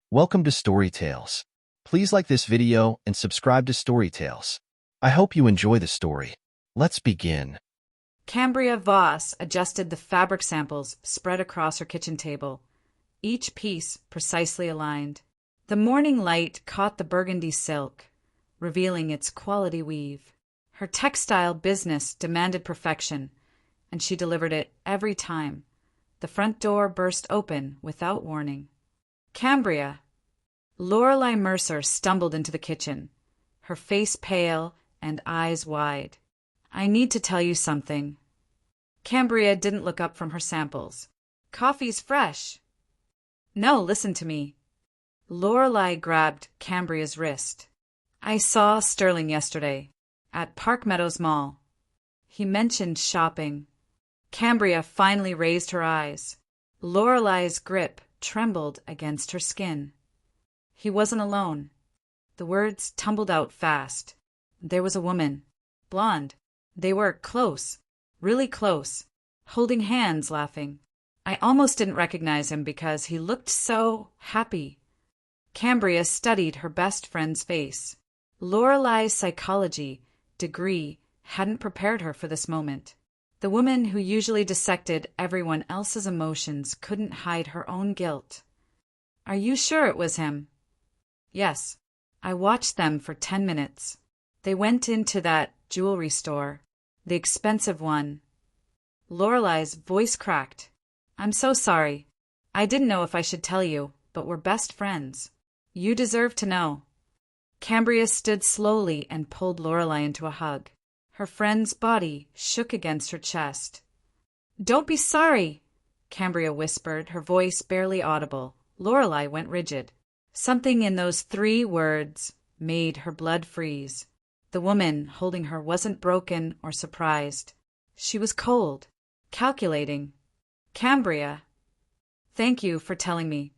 Welcome to Story Tales. Please like this video and subscribe to Story Tales. I hope you enjoy the story. Let's begin. Cambria Voss adjusted the fabric samples spread across her kitchen table, each piece precisely aligned. The morning light caught the burgundy silk, revealing its quality weave. Her textile business demanded perfection, and she delivered it every time. The front door burst open without warning. Cambria. Lorelei Mercer stumbled into the kitchen, her face pale and eyes wide. "I need to tell you something." Cambria didn't look up from her samples. "Coffee's fresh." "No, listen to me." Lorelei grabbed Cambria's wrist. "I saw Sterling yesterday, at Park Meadows Mall. He mentioned shopping." Cambria finally raised her eyes. Lorelei's grip trembled against her skin. "He wasn't alone." The words tumbled out fast. "There was a woman. Blonde. They were close. Really close. Holding hands, laughing. I almost didn't recognize him because he looked so happy." Cambria studied her best friend's face. Lorelei's psychology degree hadn't prepared her for this moment. The woman who usually dissected everyone else's emotions couldn't hide her own guilt. "Are you sure it was him?" "Yes. I watched them for 10 minutes. They went into that jewelry store, the expensive one." Lorelei's voice cracked. "I'm so sorry. I didn't know if I should tell you, but we're best friends. You deserve to know." Cambria stood slowly and pulled Lorelei into a hug. Her friend's body shook against her chest. "Don't be sorry," Cambria whispered, her voice barely audible. Lorelei went rigid. Something in those 3 words made her blood freeze. The woman holding her wasn't broken or surprised. She was cold, calculating. "Cambria." "Thank you for telling me."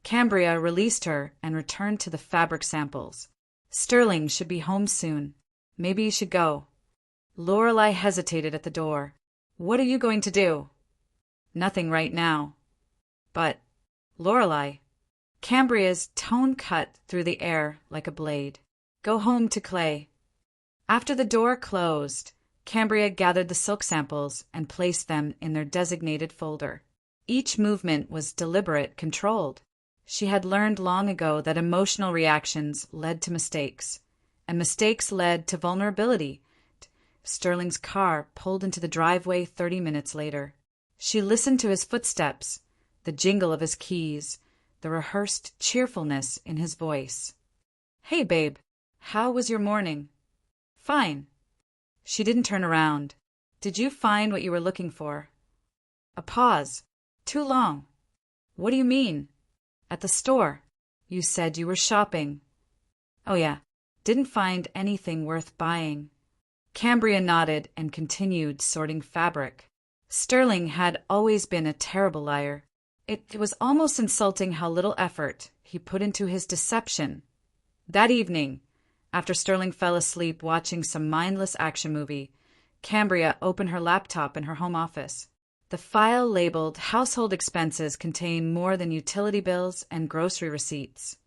Cambria released her and returned to the fabric samples. "Sterling should be home soon. Maybe you should go." Lorelei hesitated at the door. "What are you going to do?" "Nothing right now." "But, Lorelei." Cambria's tone cut through the air like a blade. "Go home to Clay." After the door closed, Cambria gathered the silk samples and placed them in their designated folder. Each movement was deliberate, controlled. She had learned long ago that emotional reactions led to mistakes, and mistakes led to vulnerability. Sterling's car pulled into the driveway 30 minutes later. She listened to his footsteps, the jingle of his keys, the rehearsed cheerfulness in his voice. "Hey, babe, how was your morning?" "Fine." She didn't turn around. "Did you find what you were looking for?" A pause. "Too long." "What do you mean?" "At the store. You said you were shopping." "Oh yeah. Didn't find anything worth buying." Cambria nodded and continued sorting fabric. Sterling had always been a terrible liar. It was almost insulting how little effort he put into his deception. That evening, after Sterling fell asleep watching some mindless action movie, Cambria opened her laptop in her home office. The file labeled Household Expenses contained more than utility bills and grocery receipts.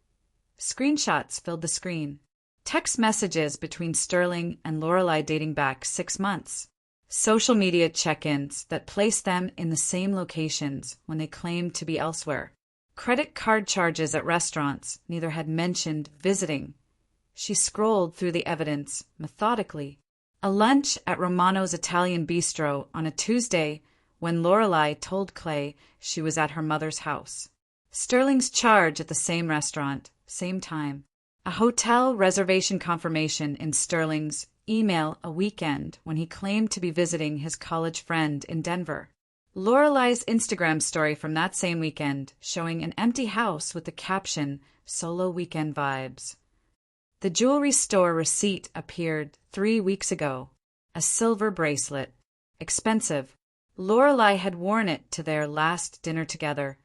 Screenshots filled the screen. Text messages between Sterling and Lorelei dating back 6 months. Social media check-ins that placed them in the same locations when they claimed to be elsewhere. Credit card charges at restaurants neither had mentioned visiting. She scrolled through the evidence methodically. A lunch at Romano's Italian Bistro on a Tuesday when Lorelei told Clay she was at her mother's house. Sterling's charge at the same restaurant, same time. A hotel reservation confirmation in Sterling's email a weekend when he claimed to be visiting his college friend in Denver. Lorelei's Instagram story from that same weekend showing an empty house with the caption, "Solo Weekend Vibes." The jewelry store receipt appeared 3 weeks ago. A silver bracelet. Expensive. Lorelei had worn it to their last dinner together,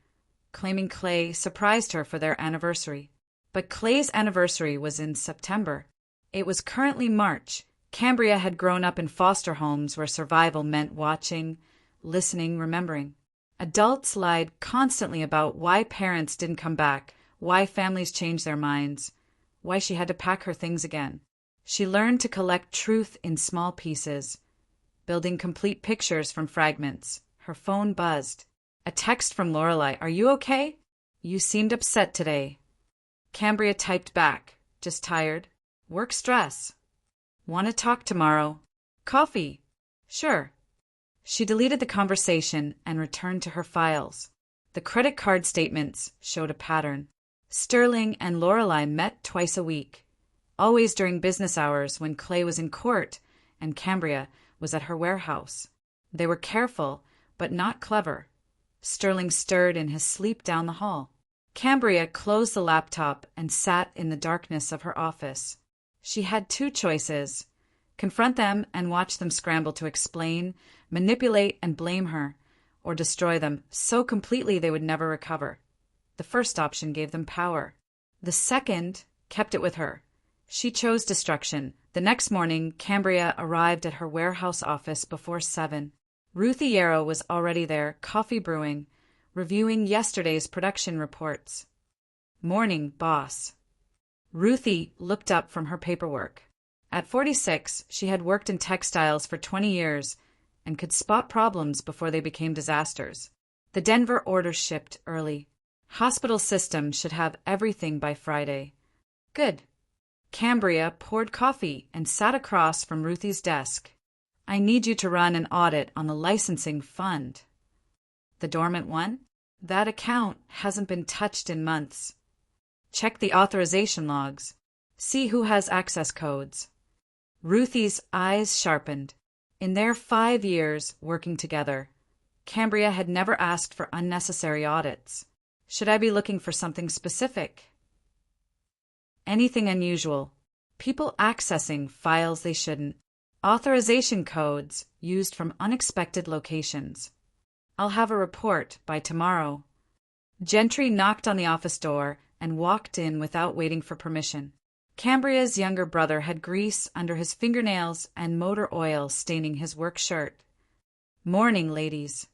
claiming Clay surprised her for their anniversary. But Clay's anniversary was in September. It was currently March. Cambria had grown up in foster homes where survival meant watching, listening, remembering. Adults lied constantly about why parents didn't come back, why families change their minds, why she had to pack her things again. She learned to collect truth in small pieces, building complete pictures from fragments. Her phone buzzed. A text from Lorelei. "Are you okay? You seemed upset today." Cambria typed back. "Just tired. Work stress. Want to talk tomorrow? Coffee?" "Sure." She deleted the conversation and returned to her files. The credit card statements showed a pattern. Sterling and Lorelei met twice a week, always during business hours when Clay was in court and Cambria was at her warehouse. They were careful, but not clever. Sterling stirred in his sleep down the hall. Cambria closed the laptop and sat in the darkness of her office. She had two choices: confront them and watch them scramble to explain, manipulate, and blame her, or destroy them so completely they would never recover. The first option gave them power. The second kept it with her. She chose destruction. The next morning, Cambria arrived at her warehouse office before 7. Ruthie Yarrow was already there, coffee brewing, reviewing yesterday's production reports. "Morning, boss." Ruthie looked up from her paperwork. At 46, she had worked in textiles for 20 years and could spot problems before they became disasters. The Denver order shipped early. Hospital system should have everything by Friday. Good. Cambria poured coffee and sat across from Ruthie's desk. "I need you to run an audit on the licensing fund." "The dormant one? That account hasn't been touched in months." "Check the authorization logs. See who has access codes." Ruthie's eyes sharpened. In their 5 years working together, Cambria had never asked for unnecessary audits. Should I be looking for something specific? Anything unusual? People accessing files they shouldn't. Authorization codes used from unexpected locations. I'll have a report by tomorrow. Gentry knocked on the office door and walked in without waiting for permission. Cambria's younger brother had grease under his fingernails and motor oil staining his work shirt. "Morning, ladies."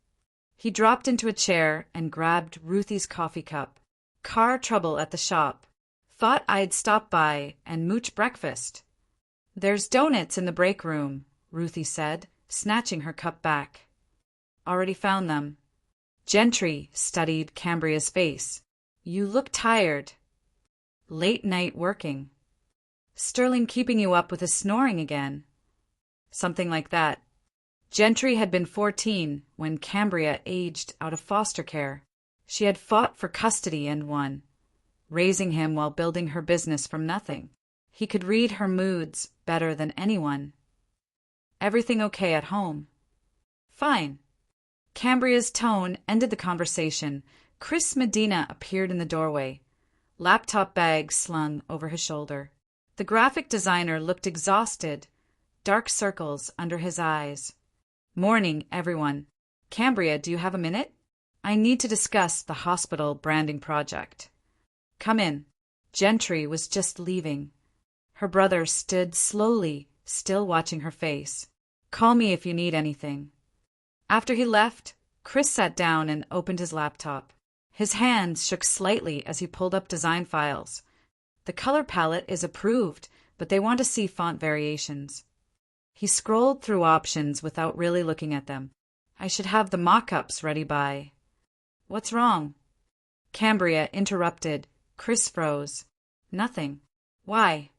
He dropped into a chair and grabbed Ruthie's coffee cup. "Car trouble at the shop. Thought I'd stop by and mooch breakfast." "There's donuts in the break room," Ruthie said, snatching her cup back. "Already found them." Gentry studied Cambria's face. "You look tired." "Late night working." "Sterling keeping you up with his snoring again?" "Something like that." Gentry had been 14 when Cambria aged out of foster care. She had fought for custody and won, raising him while building her business from nothing. He could read her moods better than anyone. "Everything okay at home?" "Fine." Cambria's tone ended the conversation. Chris Medina appeared in the doorway, laptop bag slung over his shoulder. The graphic designer looked exhausted, dark circles under his eyes. "Morning, everyone. Cambria, do you have a minute? I need to discuss the hospital branding project." "Come in." Gentry was just leaving. Her brother stood slowly, still watching her face. "Call me if you need anything." After he left, Chris sat down and opened his laptop. His hands shook slightly as he pulled up design files. The color palette is approved, but they want to see font variations. He scrolled through options without really looking at them. "I should have the mock-ups ready by—" "What's wrong?" Cambria interrupted. Chris froze. "Nothing." "Why?"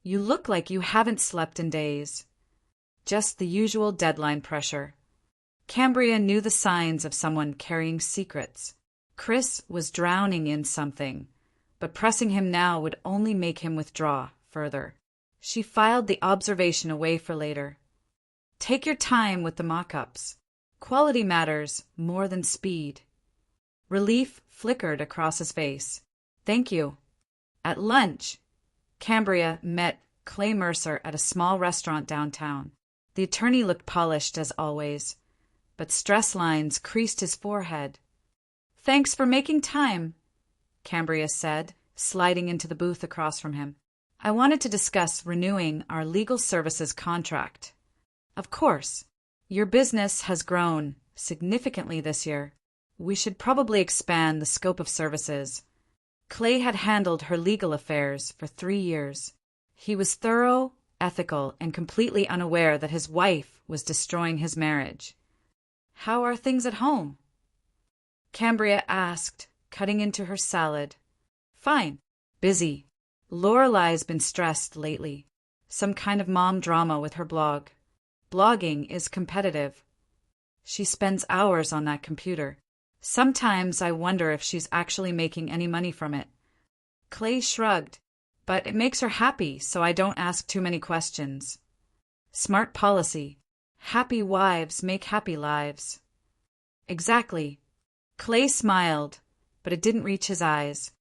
"You look like you haven't slept in days." "Just the usual deadline pressure." Cambria knew the signs of someone carrying secrets. Chris was drowning in something, but pressing him now would only make him withdraw further. She filed the observation away for later. "Take your time with the mock-ups. Quality matters more than speed." Relief flickered across his face. "Thank you." At lunch, Cambria met Clay Mercer at a small restaurant downtown. The attorney looked polished as always, but stress lines creased his forehead. "Thanks for making time," Cambria said, sliding into the booth across from him. "I wanted to discuss renewing our legal services contract." "Of course. Your business has grown significantly this year. We should probably expand the scope of services." Clay had handled her legal affairs for 3 years. He was thorough, ethical, and completely unaware that his wife was destroying his marriage. "How are things at home?" Cambria asked, cutting into her salad. "Fine. Busy. Lorelei's been stressed lately. Some kind of mom drama with her blog. Blogging is competitive. She spends hours on that computer. Sometimes I wonder if she's actually making any money from it." Clay shrugged. "But it makes her happy, so I don't ask too many questions." "Smart policy. Happy wives make happy lives." "Exactly." Clay smiled, but it didn't reach his eyes.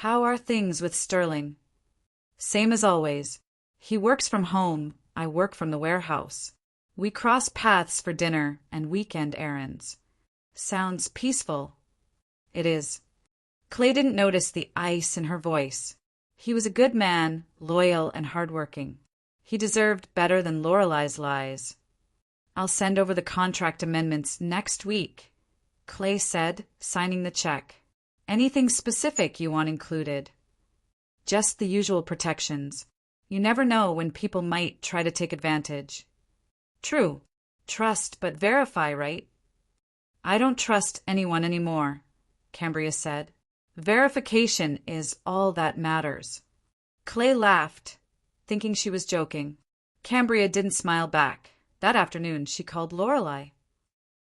"How are things with Sterling?" "Same as always. He works from home, I work from the warehouse. We cross paths for dinner and weekend errands." "Sounds peaceful." "It is." Clay didn't notice the ice in her voice. He was a good man, loyal and hardworking. He deserved better than Lorelei's lies. "I'll send over the contract amendments next week," Clay said, signing the check. "Anything specific you want included?" "Just the usual protections. You never know when people might try to take advantage." "True. Trust but verify, right?" "I don't trust anyone anymore," Cambria said. "Verification is all that matters." Clay laughed, thinking she was joking. Cambria didn't smile back. That afternoon she called Lorelei.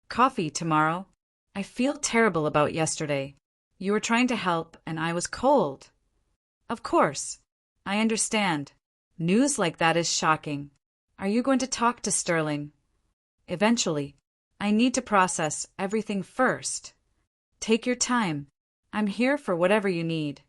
"Coffee tomorrow. I feel terrible about yesterday. You were trying to help and I was cold." "Of course. I understand. News like that is shocking. Are you going to talk to Sterling?" "Eventually. I need to process everything first." "Take your time. I'm here for whatever you need."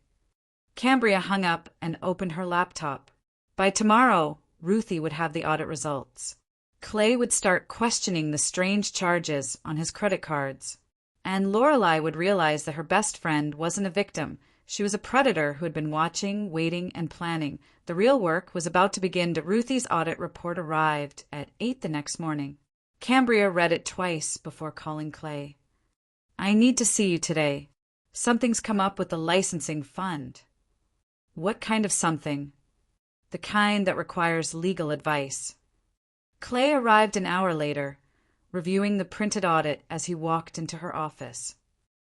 Cambria hung up and opened her laptop. By tomorrow, Ruthie would have the audit results. Clay would start questioning the strange charges on his credit cards. And Lorelei would realize that her best friend wasn't a victim. She was a predator who had been watching, waiting, and planning. The real work was about to begin. Ruthie's audit report arrived at 8 the next morning. Cambria read it twice before calling Clay. "I need to see you today. Something's come up with the licensing fund." "What kind of something?" "The kind that requires legal advice." Clay arrived an hour later, reviewing the printed audit as he walked into her office.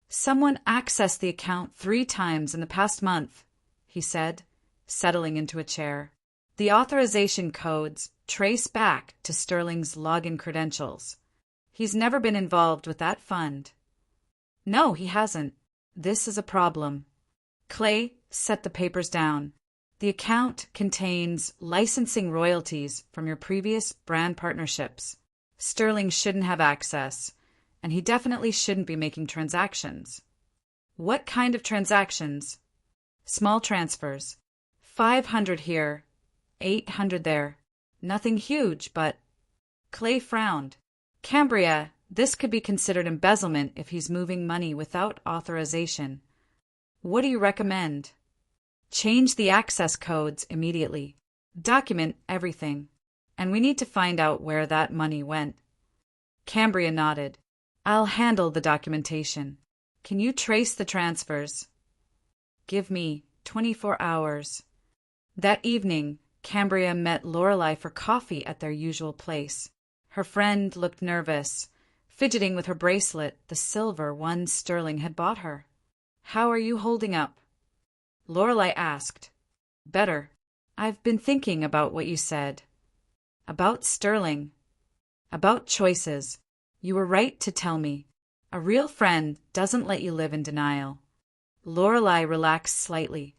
"Someone accessed the account 3 times in the past month," he said, settling into a chair. "The authorization codes trace back to Sterling's login credentials. He's never been involved with that fund." "No, he hasn't. This is a problem." Clay set the papers down. "The account contains licensing royalties from your previous brand partnerships. Sterling shouldn't have access, and he definitely shouldn't be making transactions." "What kind of transactions?" "Small transfers. 500 here, 800 there. Nothing huge, but—" Clay frowned. "Cambria, this could be considered embezzlement if he's moving money without authorization. What do you recommend?" "Change the access codes immediately. Document everything. And we need to find out where that money went." Cambria nodded. "I'll handle the documentation. Can you trace the transfers?" "Give me 24 hours. That evening, Cambria met Lorelei for coffee at their usual place. Her friend looked nervous, fidgeting with her bracelet, the silver one Sterling had bought her. "How are you holding up?" Lorelei asked. "Better. I've been thinking about what you said." "About Sterling." "About choices. You were right to tell me. A real friend doesn't let you live in denial." Lorelei relaxed slightly.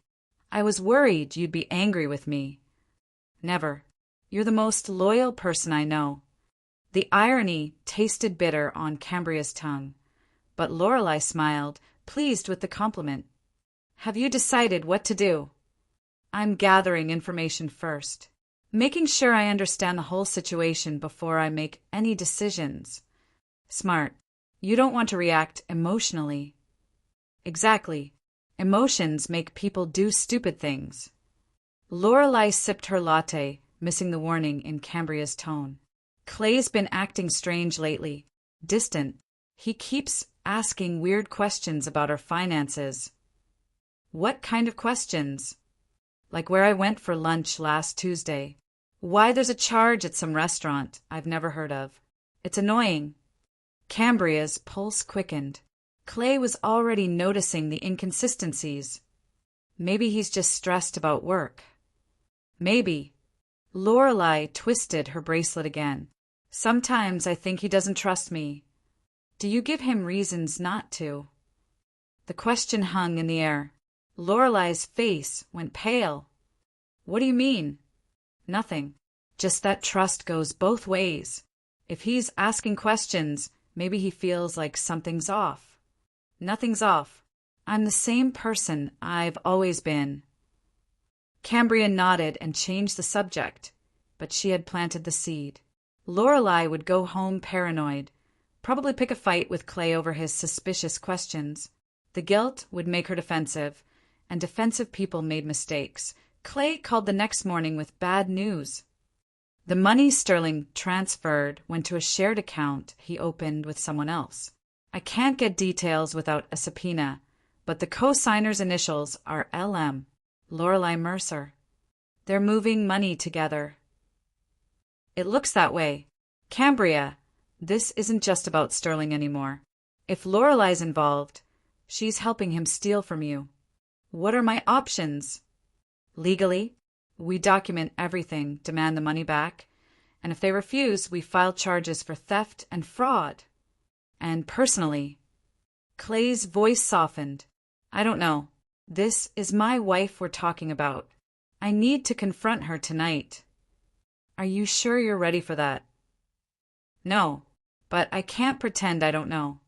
"I was worried you'd be angry with me." "Never. You're the most loyal person I know." The irony tasted bitter on Cambria's tongue, but Lorelei smiled, pleased with the compliment. "Have you decided what to do?" "I'm gathering information first, making sure I understand the whole situation before I make any decisions." "Smart. You don't want to react emotionally." "Exactly. Emotions make people do stupid things." Lorelei sipped her latte, missing the warning in Cambria's tone. "Clay's been acting strange lately. Distant. He keeps asking weird questions about our finances." What kind of questions? Like where I went for lunch last Tuesday. Why there's a charge at some restaurant I've never heard of. It's annoying. Cambria's pulse quickened. Clay was already noticing the inconsistencies. Maybe he's just stressed about work. Maybe. Lorelei twisted her bracelet again. Sometimes I think he doesn't trust me. Do you give him reasons not to? The question hung in the air. Lorelei's face went pale. What do you mean? Nothing. Just that trust goes both ways. If he's asking questions, maybe he feels like something's off. Nothing's off. I'm the same person I've always been. Cambria nodded and changed the subject, but she had planted the seed. Lorelei would go home paranoid, probably pick a fight with Clay over his suspicious questions. The guilt would make her defensive, and defensive people made mistakes. Clay called the next morning with bad news. The money Sterling transferred went to a shared account he opened with someone else. I can't get details without a subpoena, but the co-signer's initials are LM, Lorelei Mercer. They're moving money together. It looks that way. Cambria, this isn't just about Sterling anymore. If Lorelei's involved, she's helping him steal from you. What are my options? Legally, we document everything, demand the money back, and if they refuse, we file charges for theft and fraud. And personally, Clay's voice softened. I don't know. This is my wife we're talking about. I need to confront her tonight. Are you sure you're ready for that? No, but I can't pretend I don't know.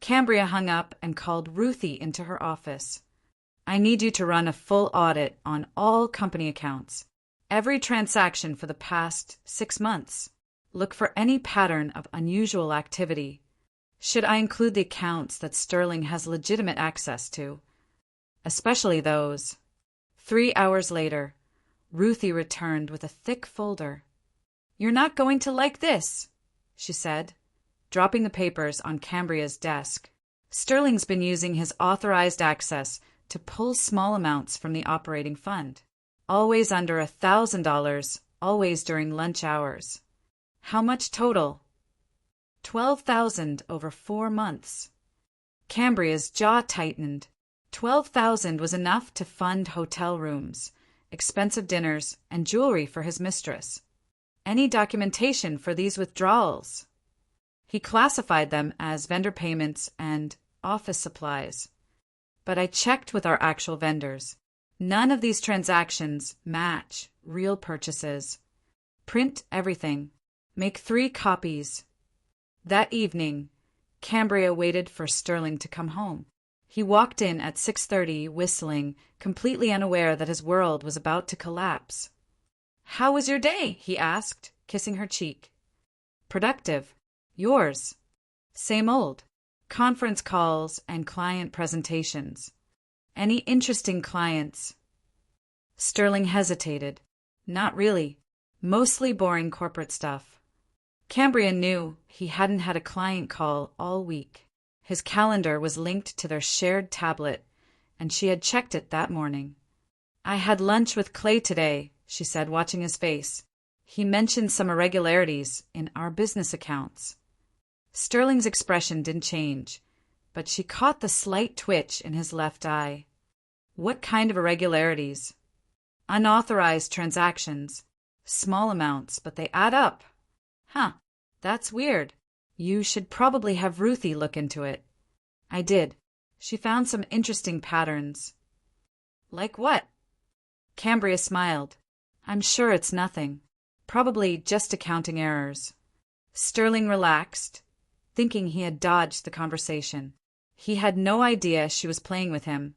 Cambria hung up and called Ruthie into her office. I need you to run a full audit on all company accounts. Every transaction for the past 6 months. Look for any pattern of unusual activity. Should I include the accounts that Sterling has legitimate access to? Especially those. 3 hours later, Ruthie returned with a thick folder. You're not going to like this, she said, dropping the papers on Cambria's desk. Sterling's been using his authorized access to pull small amounts from the operating fund. Always under $1,000, always during lunch hours. How much total? $12,000 over 4 months. Cambria's jaw tightened. $12,000 was enough to fund hotel rooms, expensive dinners, and jewelry for his mistress. Any documentation for these withdrawals? He classified them as vendor payments and office supplies. But I checked with our actual vendors. None of these transactions match real purchases. Print everything. Make 3 copies. That evening, Cambria waited for Sterling to come home. He walked in at 6:30, whistling, completely unaware that his world was about to collapse. "How was your day?" he asked, kissing her cheek. "Productive. Yours?" "Same old. Conference calls and client presentations." "Any interesting clients?" Sterling hesitated. "Not really. Mostly boring corporate stuff." Cambria knew he hadn't had a client call all week. His calendar was linked to their shared tablet, and she had checked it that morning. "I had lunch with Clay today," she said, watching his face. "He mentioned some irregularities in our business accounts." Sterling's expression didn't change, but she caught the slight twitch in his left eye. "What kind of irregularities?" "Unauthorized transactions. Small amounts, but they add up." "Huh, that's weird. You should probably have Ruthie look into it." "I did. She found some interesting patterns." "Like what?" Cambria smiled. "I'm sure it's nothing. Probably just accounting errors." Sterling relaxed, thinking he had dodged the conversation. He had no idea she was playing with him,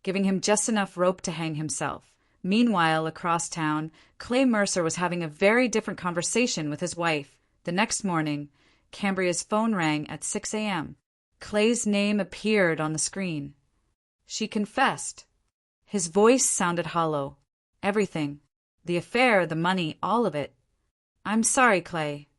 giving him just enough rope to hang himself. Meanwhile, across town, Clay Mercer was having a very different conversation with his wife. The next morning, Cambria's phone rang at 6 a.m. Clay's name appeared on the screen. She confessed. His voice sounded hollow. Everything. The affair, the money, all of it. "I'm sorry, Clay."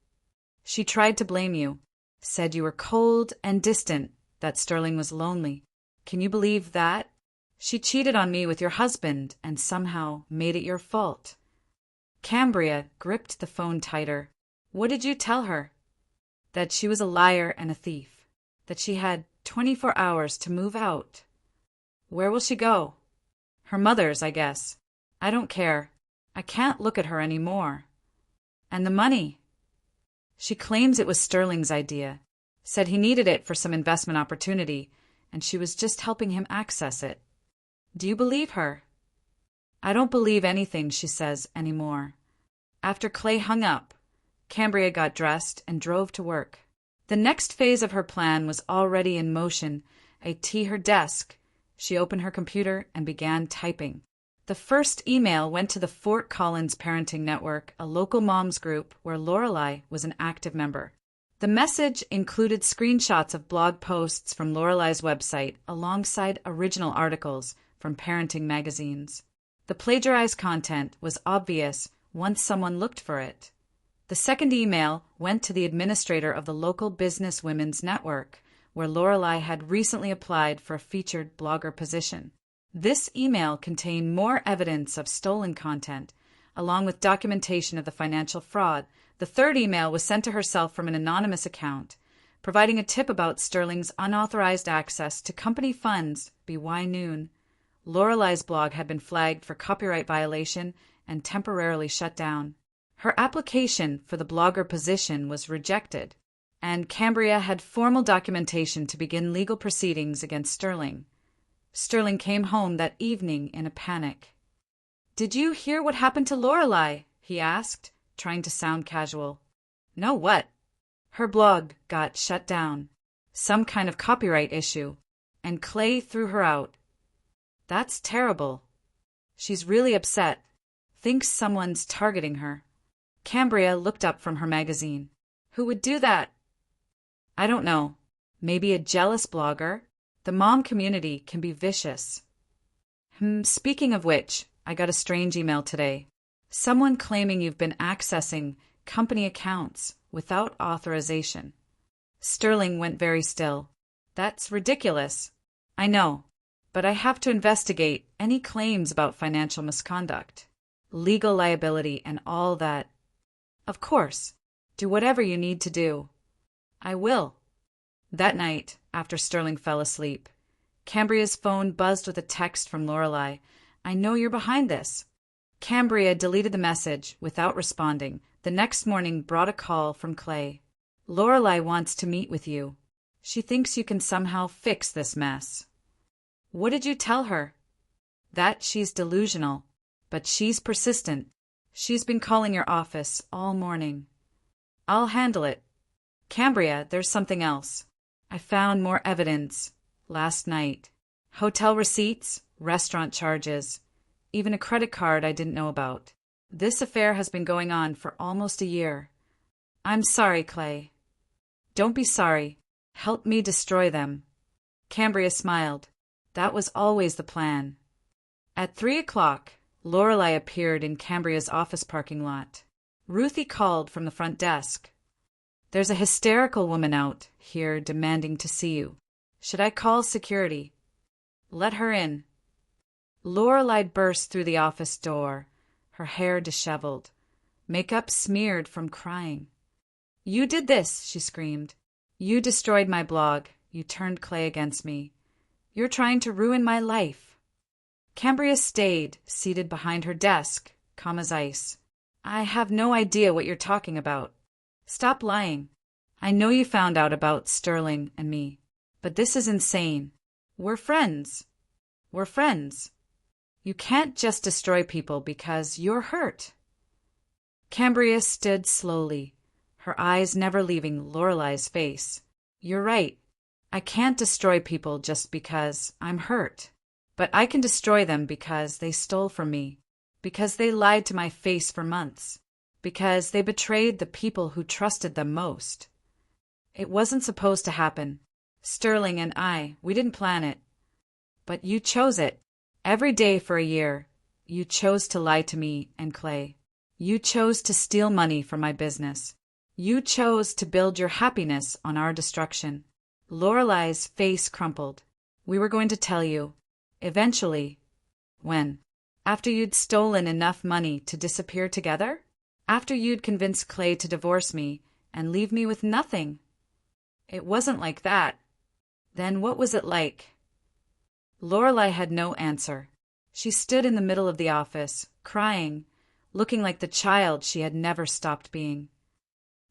"She tried to blame you. Said you were cold and distant, that Sterling was lonely." "Can you believe that?" She cheated on me with your husband and somehow made it your fault. Cambria gripped the phone tighter. What did you tell her? That she was a liar and a thief. That she had 24 hours to move out. Where will she go? Her mother's, I guess. I don't care. I can't look at her anymore. And the money? She claims it was Sterling's idea. Said he needed it for some investment opportunity, and she was just helping him access it. Do you believe her? I don't believe anything she says anymore. After Clay hung up, Cambria got dressed and drove to work. The next phase of her plan was already in motion. At her desk, she opened her computer and began typing. The first email went to the Fort Collins Parenting Network, a local moms group where Lorelai was an active member. The message included screenshots of blog posts from Lorelai's website alongside original articles from parenting magazines. The plagiarized content was obvious once someone looked for it. The second email went to the administrator of the local Business Women's Network, where Lorelai had recently applied for a featured blogger position. This email contained more evidence of stolen content, along with documentation of the financial fraud. The third email was sent to herself from an anonymous account, providing a tip about Sterling's unauthorized access to company funds. By noon, Lorelai's blog had been flagged for copyright violation and temporarily shut down. Her application for the blogger position was rejected, and Cambria had formal documentation to begin legal proceedings against Sterling. Sterling came home that evening in a panic. "Did you hear what happened to Lorelai?" he asked, trying to sound casual. "No, what?" "Her blog got shut down. Some kind of copyright issue, and Clay threw her out." "That's terrible." "She's really upset. Thinks someone's targeting her." Cambria looked up from her magazine. "Who would do that?" "I don't know. Maybe a jealous blogger? The mom community can be vicious." Speaking of which, I got a strange email today. Someone claiming you've been accessing company accounts without authorization. Sterling went very still. "That's ridiculous." "I know, but I have to investigate any claims about financial misconduct, legal liability, and all that." "Of course. Do whatever you need to do." "I will." That night, after Sterling fell asleep, Cambria's phone buzzed with a text from Lorelai. "I know you're behind this." Cambria deleted the message without responding. The next morning brought a call from Clay. "Lorelai wants to meet with you. She thinks you can somehow fix this mess." "What did you tell her?" "That she's delusional, but she's persistent. She's been calling your office all morning." "I'll handle it." "Cambria, there's something else. I found more evidence last night. Hotel receipts, restaurant charges, even a credit card I didn't know about. This affair has been going on for almost a year." "I'm sorry, Clay." "Don't be sorry. Help me destroy them." Cambria smiled. That was always the plan. At 3 o'clock, Lorelai appeared in Cambria's office parking lot. Ruthie called from the front desk. "There's a hysterical woman out here demanding to see you. Should I call security?" "Let her in." Lorelai burst through the office door, her hair disheveled, makeup smeared from crying. "You did this," she screamed. "You destroyed my blog. You turned Clay against me. You're trying to ruin my life." Cambria stayed, seated behind her desk, calm as ice. "I have no idea what you're talking about." "Stop lying. I know you found out about Sterling and me, but this is insane. We're friends. We're friends. You can't just destroy people because you're hurt." Cambria stood slowly, her eyes never leaving Lorelai's face. "You're right. I can't destroy people just because I'm hurt. But I can destroy them because they stole from me, because they lied to my face for months, because they betrayed the people who trusted them most. It wasn't supposed to happen. Sterling and we didn't plan it. But you chose it. Every day for a year, you chose to lie to me and Clay. You chose to steal money from my business. You chose to build your happiness on our destruction." Lorelai's face crumpled. "We were going to tell you. Eventually. When? After you'd stolen enough money to disappear together? After you'd convinced Clay to divorce me and leave me with nothing? It wasn't like that. Then what was it like? Lorelei had no answer. She stood in the middle of the office, crying, looking like the child she had never stopped being.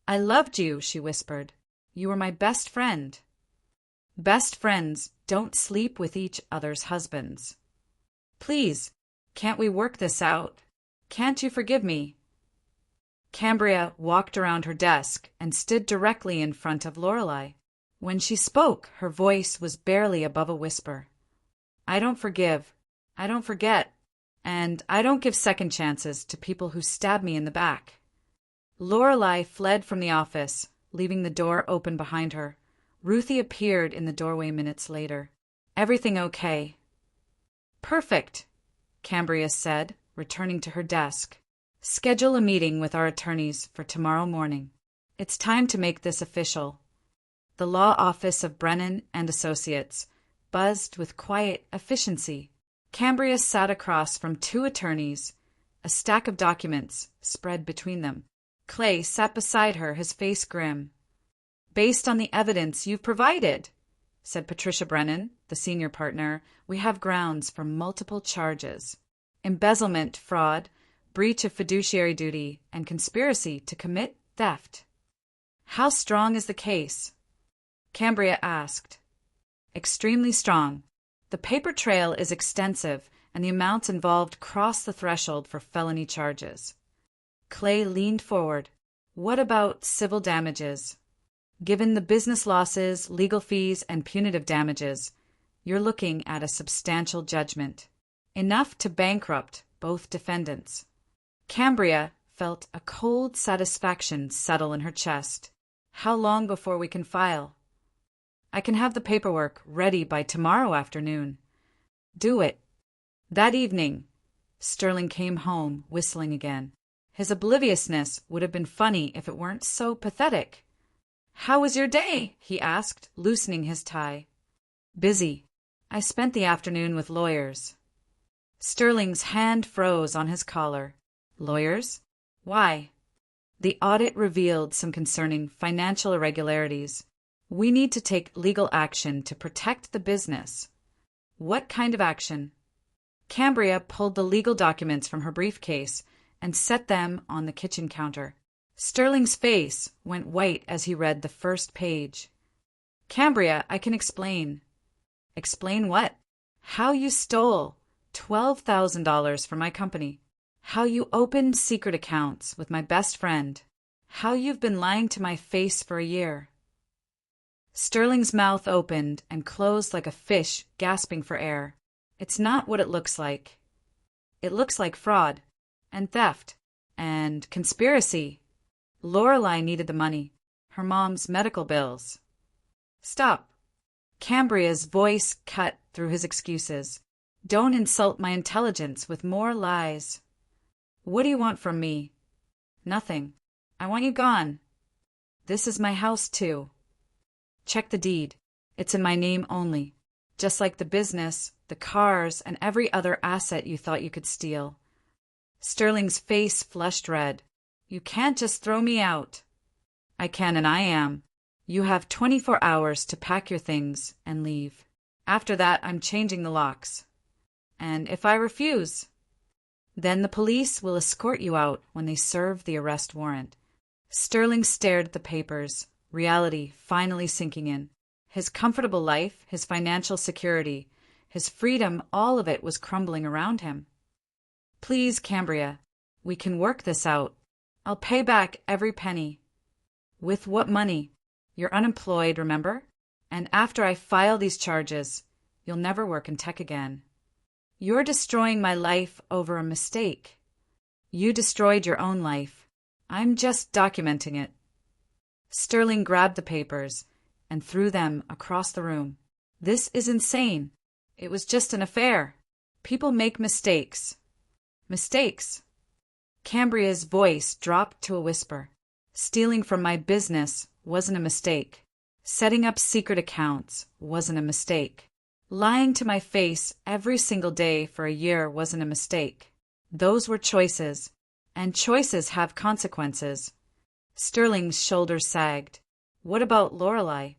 "I loved you," she whispered. "You were my best friend." Best friends don't sleep with each other's husbands. "Please, can't we work this out? Can't you forgive me?" Cambria walked around her desk and stood directly in front of Lorelei. When she spoke, her voice was barely above a whisper. "I don't forgive. I don't forget. And I don't give second chances to people who stab me in the back." Lorelei fled from the office, leaving the door open behind her. Ruthie appeared in the doorway minutes later. "Everything okay?" "Perfect," Cambria said, returning to her desk. "Schedule a meeting with our attorneys for tomorrow morning. It's time to make this official." The law office of Brennan and Associates buzzed with quiet efficiency. Cambria sat across from two attorneys, a stack of documents spread between them. Clay sat beside her, his face grim. "Based on the evidence you've provided," said Patricia Brennan, the senior partner, "we have grounds for multiple charges: embezzlement, fraud, breach of fiduciary duty, and conspiracy to commit theft." "How strong is the case?" Cambria asked. "Extremely strong. The paper trail is extensive, and the amounts involved cross the threshold for felony charges." Clay leaned forward. "What about civil damages? Given the business losses, legal fees, and punitive damages, you're looking at a substantial judgment. Enough to bankrupt both defendants." Cambria felt a cold satisfaction settle in her chest. "How long before we can file?" "I can have the paperwork ready by tomorrow afternoon." "Do it." That evening, Sterling came home, whistling again. His obliviousness would have been funny if it weren't so pathetic. "How was your day?" he asked, loosening his tie. "Busy. I spent the afternoon with lawyers." Sterling's hand froze on his collar. "Lawyers? Why?" "The audit revealed some concerning financial irregularities. We need to take legal action to protect the business." "What kind of action?" Cambria pulled the legal documents from her briefcase and set them on the kitchen counter. Sterling's face went white as he read the first page. "Cambria, I can explain." "Explain what?" "How you stole $12,000 from my company. How you opened secret accounts with my best friend. How you've been lying to my face for a year." Sterling's mouth opened and closed like a fish gasping for air. "It's not what it looks like. It looks like fraud, and theft, and conspiracy. Lorelei needed the money. Her mom's medical bills." "Stop." Cambria's voice cut through his excuses. "Don't insult my intelligence with more lies." "What do you want from me?" "Nothing. I want you gone." "This is my house, too." "Check the deed. It's in my name only. Just like the business, the cars, and every other asset you thought you could steal." Sterling's face flushed red. "You can't just throw me out." "I can, and I am. You have 24 hours to pack your things and leave. After that, I'm changing the locks. And if I refuse, then the police will escort you out when they serve the arrest warrant." Sterling stared at the papers, reality finally sinking in. His comfortable life, his financial security, his freedom, all of it was crumbling around him. "Please, Cambria, we can work this out. I'll pay back every penny." "With what money? You're unemployed, remember? And after I file these charges, you'll never work in tech again. You're destroying my life over a mistake. You destroyed your own life. I'm just documenting it." Sterling grabbed the papers and threw them across the room. "This is insane. It was just an affair. People make mistakes." "Mistakes?" Cambria's voice dropped to a whisper. "Stealing from my business wasn't a mistake. Setting up secret accounts wasn't a mistake. Lying to my face every single day for a year wasn't a mistake. Those were choices, and choices have consequences. Sterling's shoulders sagged. What about Lorelei?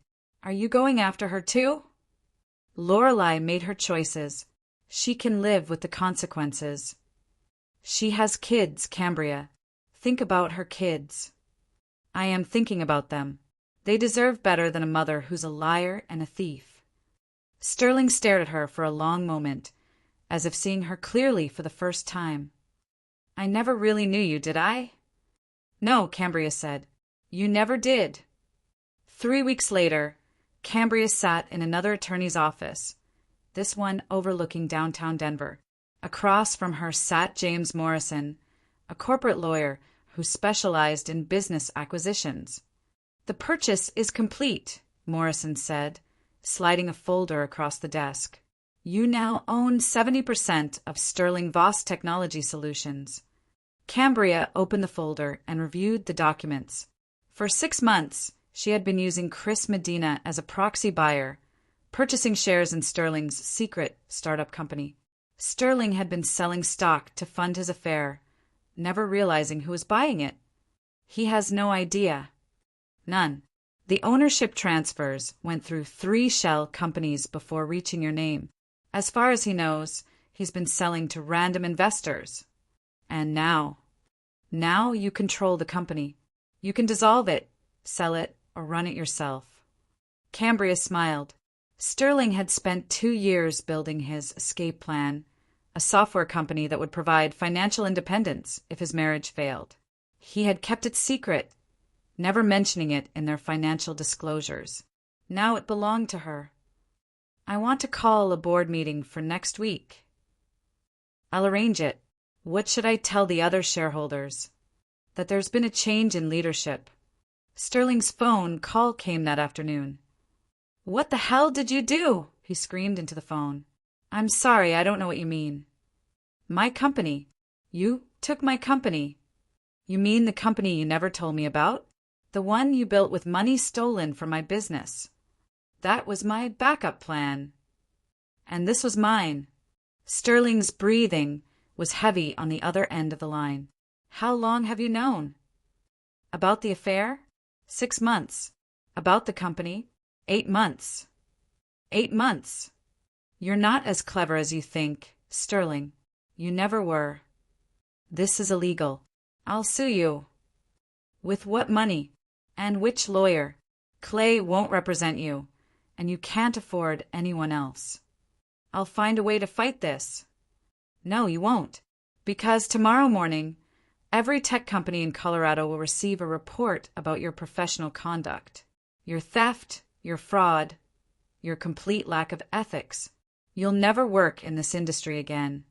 Are you going after her too? Lorelei made her choices. She can live with the consequences. She has kids, Cambria. Think about her kids. I am thinking about them. They deserve better than a mother who's a liar and a thief. Sterling stared at her for a long moment, as if seeing her clearly for the first time. I never really knew you, did I? No, Cambria said. You never did. 3 weeks later, Cambria sat in another attorney's office, this one overlooking downtown Denver. Across from her sat James Morrison, a corporate lawyer who specialized in business acquisitions. The purchase is complete, Morrison said, sliding a folder across the desk. You now own 70% of Sterling Voss Technology Solutions. Cambria opened the folder and reviewed the documents. For 6 months, she had been using Chris Medina as a proxy buyer, purchasing shares in Sterling's secret startup company. Sterling had been selling stock to fund his affair, never realizing who was buying it. He has no idea. None. The ownership transfers went through 3 shell companies before reaching your name. As far as he knows, he's been selling to random investors. And now you control the company. You can dissolve it, sell it, or run it yourself. Cambria smiled. Sterling had spent 2 years building his escape plan, a software company that would provide financial independence if his marriage failed. He had kept it secret, never mentioning it in their financial disclosures. Now it belonged to her. I want to call a board meeting for next week. I'll arrange it. What should I tell the other shareholders? That there's been a change in leadership. Sterling's phone call came that afternoon. What the hell did you do? He screamed into the phone. I'm sorry, I don't know what you mean. My company. You took my company. You mean the company you never told me about? The one you built with money stolen from my business. That was my backup plan. And this was mine. Sterling's breathing was heavy on the other end of the line. How long have you known? About the affair? 6 months. About the company? 8 months. 8 months. You're not as clever as you think, Sterling. You never were. This is illegal. I'll sue you. With what money? And which lawyer? Clay won't represent you, and you can't afford anyone else. I'll find a way to fight this. No, you won't. Because tomorrow morning, every tech company in Colorado will receive a report about your professional conduct. Your theft, your fraud, your complete lack of ethics. You'll never work in this industry again.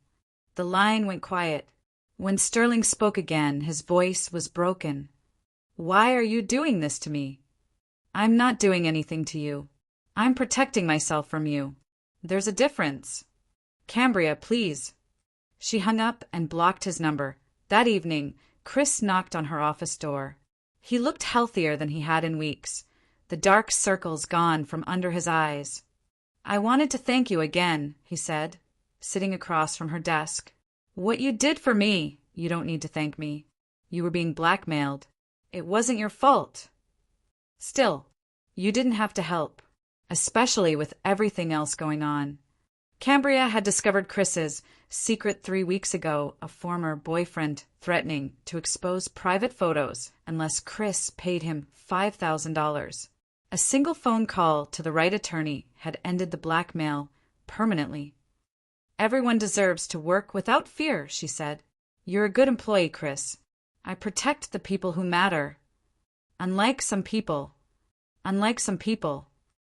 The line went quiet. When Sterling spoke again, his voice was broken. Why are you doing this to me? I'm not doing anything to you. I'm protecting myself from you. There's a difference. Cambria, please. She hung up and blocked his number. That evening, Chris knocked on her office door. He looked healthier than he had in weeks, the dark circles gone from under his eyes. I wanted to thank you again, he said, sitting across from her desk. What you did for me, you don't need to thank me. You were being blackmailed. It wasn't your fault. Still, you didn't have to help, especially with everything else going on. Cambria had discovered Chris's secret 3 weeks ago, a former boyfriend threatening to expose private photos unless Chris paid him $5,000. A single phone call to the right attorney had ended the blackmail permanently. Everyone deserves to work without fear, she said. You're a good employee, Chris. I protect the people who matter. Unlike some people.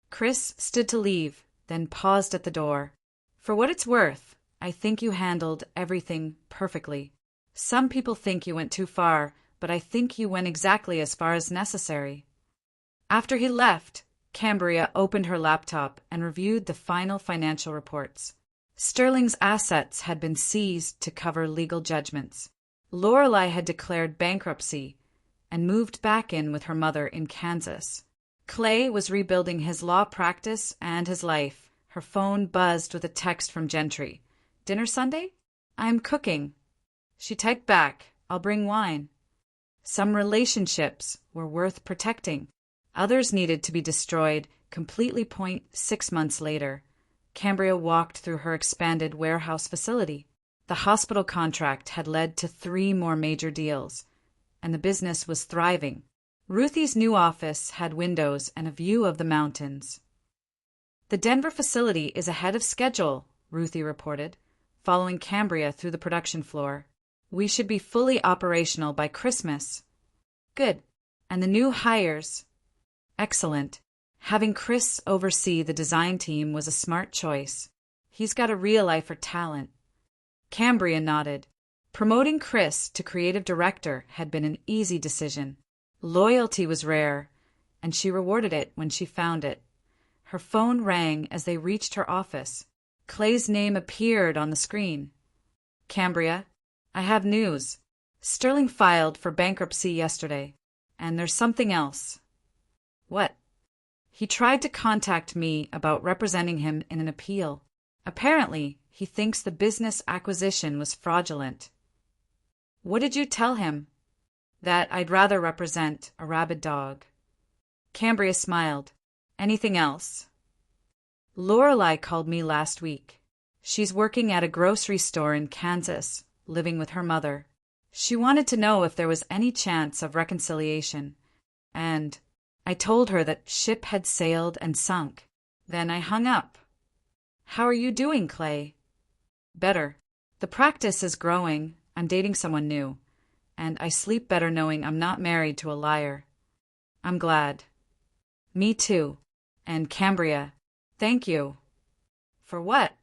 Chris stood to leave, then paused at the door. For what it's worth, I think you handled everything perfectly. Some people think you went too far, but I think you went exactly as far as necessary. After he left, Cambria opened her laptop and reviewed the final financial reports. Sterling's assets had been seized to cover legal judgments. Lorelei had declared bankruptcy and moved back in with her mother in Kansas. Clay was rebuilding his law practice and his life. Her phone buzzed with a text from Gentry. "Dinner Sunday? I'm cooking." She typed back, "I'll bring wine." Some relationships were worth protecting. Others needed to be destroyed completely. 6 months later, Cambria walked through her expanded warehouse facility. The hospital contract had led to 3 more major deals, and the business was thriving. Ruthie's new office had windows and a view of the mountains. "The Denver facility is ahead of schedule," Ruthie reported, following Cambria through the production floor. "We should be fully operational by Christmas." "Good. And the new hires?" "Excellent. Having Chris oversee the design team was a smart choice. He's got a real eye for talent." Cambria nodded. Promoting Chris to creative director had been an easy decision. Loyalty was rare, and she rewarded it when she found it. Her phone rang as they reached her office. Clay's name appeared on the screen. "Cambria, I have news. Sterling filed for bankruptcy yesterday, and there's something else." "What?" "He tried to contact me about representing him in an appeal. Apparently, he thinks the business acquisition was fraudulent." "What did you tell him?" "That I'd rather represent a rabid dog." Cambria smiled. "Anything else?" "Lorelei called me last week. She's working at a grocery store in Kansas, living with her mother. She wanted to know if there was any chance of reconciliation, and I told her that ship had sailed and sunk. Then I hung up." "How are you doing, Clay?" "Better. The practice is growing. I'm dating someone new, and I sleep better knowing I'm not married to a liar." "I'm glad." "Me too. And Cambria, thank you." "For what?"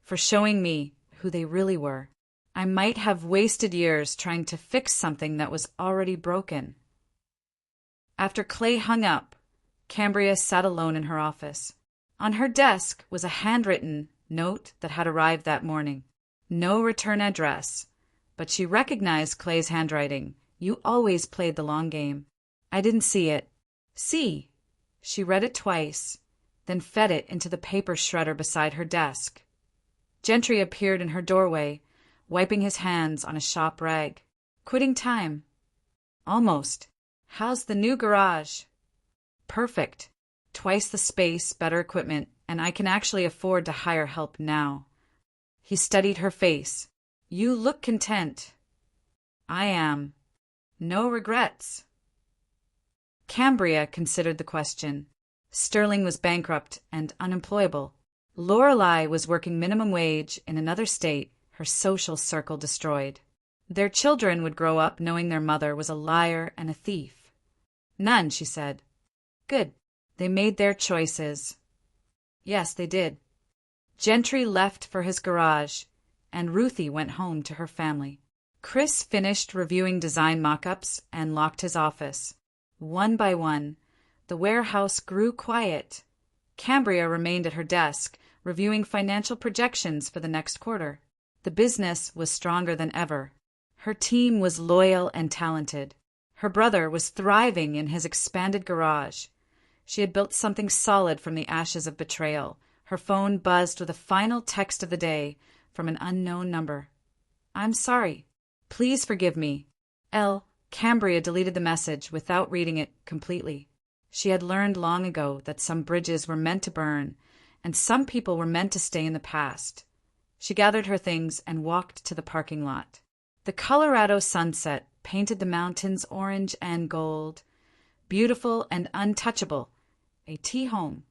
"For showing me who they really were. I might have wasted years trying to fix something that was already broken." After Clay hung up, Cambria sat alone in her office. On her desk was a handwritten note that had arrived that morning. No return address, but she recognized Clay's handwriting. "You always played the long game." "I didn't see it." "See." She read it twice, then fed it into the paper shredder beside her desk. Gentry appeared in her doorway, wiping his hands on a shop rag. "Quitting time?" "Almost. How's the new garage?" "Perfect. Twice the space, better equipment, and I can actually afford to hire help now." He studied her face. "You look content." "I am." "No regrets?" Cambria considered the question. Sterling was bankrupt and unemployable. Lorelei was working minimum wage in another state, her social circle destroyed. Their children would grow up knowing their mother was a liar and a thief. "None," she said. "Good. They made their choices." "Yes, they did." Gentry left for his garage, and Ruthie went home to her family. Chris finished reviewing design mock-ups and locked his office. One by one, the warehouse grew quiet. Cambria remained at her desk, reviewing financial projections for the next quarter. The business was stronger than ever. Her team was loyal and talented. Her brother was thriving in his expanded garage. She had built something solid from the ashes of betrayal. Her phone buzzed with a final text of the day from an unknown number. "I'm sorry. Please forgive me. L." Cambria deleted the message without reading it completely. She had learned long ago that some bridges were meant to burn, and some people were meant to stay in the past. She gathered her things and walked to the parking lot. The Colorado sunset painted the mountains orange and gold. Beautiful and untouchable. A tea home.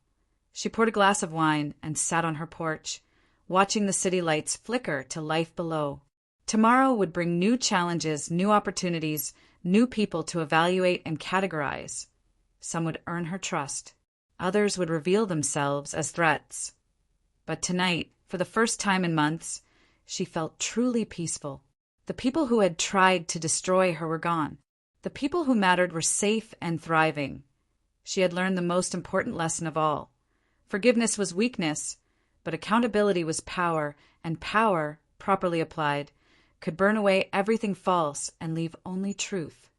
She poured a glass of wine and sat on her porch, watching the city lights flicker to life below. Tomorrow would bring new challenges, new opportunities, new people to evaluate and categorize. Some would earn her trust. Others would reveal themselves as threats. But tonight, for the first time in months, she felt truly peaceful. The people who had tried to destroy her were gone. The people who mattered were safe and thriving. She had learned the most important lesson of all. Forgiveness was weakness, but accountability was power, and power, properly applied, could burn away everything false and leave only truth.